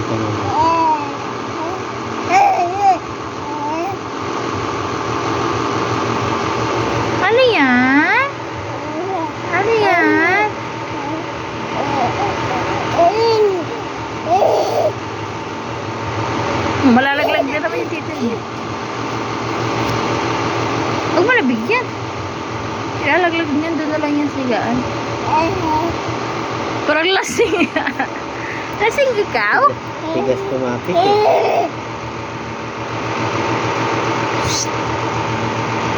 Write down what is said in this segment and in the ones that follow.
ka naman. Ano yan? Ano yan? Malalaglag din naman yung tito niya. Huwag mo nabigyan. Ilalaglag niyan, doon na lang yung sigaan. Parang lasing. Lasing ikaw? Tigas tumapik eh.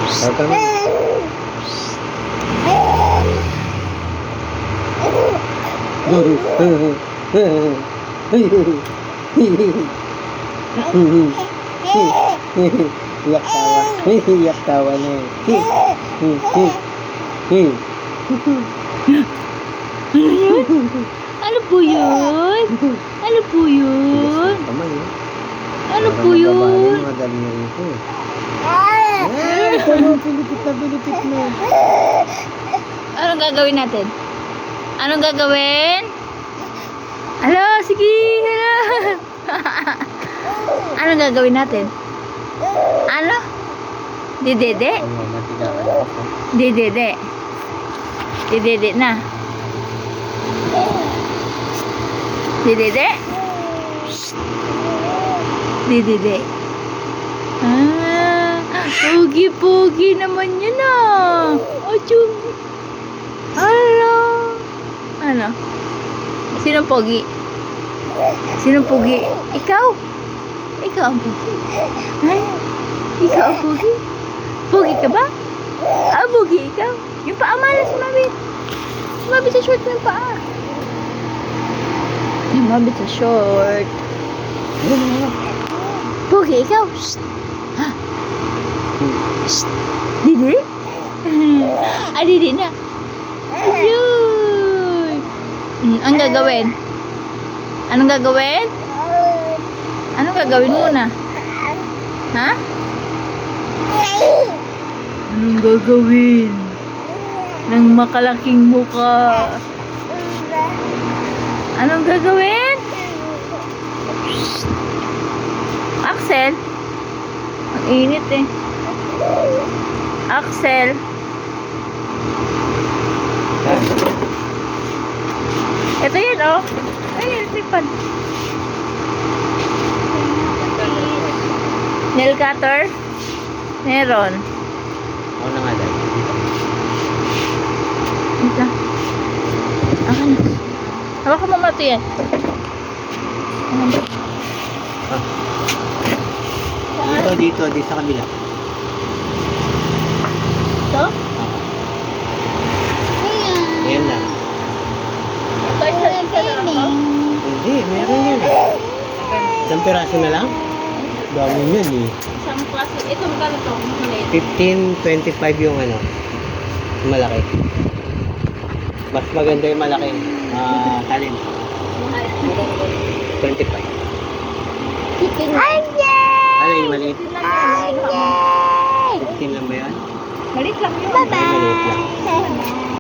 Huwag ka naman. Iyak tawa. Iyak tawa na eh. Ano po yun? Ano po yun? Kamay eh. Ano po yun? Mga daliri ko eh. Eh, ano pilipit na pilipit mo? Anong gagawin natin? Anong gagawin? Alo, sige, alo. Anong gagawin natin? Ano? Didede? Ano, matigaan ako. Didede. Didede na. Didede? Didede. Ah, pogi-pogi naman yun ah. Achoo. Hello. Ano? Sino pogi? Sino pogi? Ikaw? Ikaw ang pogi? Ay? Ikaw ang pogi? Pogi ka ba? Ah, pogi ikaw? Yung paa malas, sumabit. Sumabit sa short mo yung paa. Sumabit sa short. Pogi ikaw? Shh. Ha? Shh. Didi? Ah, didi na. Ayun. Anong gagawin? Anong gagawin? Anong gagawin muna? Ha? Anong gagawin? Ng makalaking mukha. Anong gagawin? Shh. Axel? Ang init eh. Axel? Ito yun oh. Ay, tripod. Nail cutter? Meron. Ako na nga dahil. Wait lang. Akan na. Hawakan mo mato yan. Dito, di sa kabila. Ito? Ayan na. Ito isa na lang to? Hindi, meron yan eh. Isang piraso na lang? Dami yun eh. Isang klase. Ito magkano to? Maliit. 15.25 yung ano. Malaki. Mas maganda yung malaki. Talent. 25. Ay, Ano yung maliit? 15 lang ba yan? Maliit lang yun. Ay, maliit lang.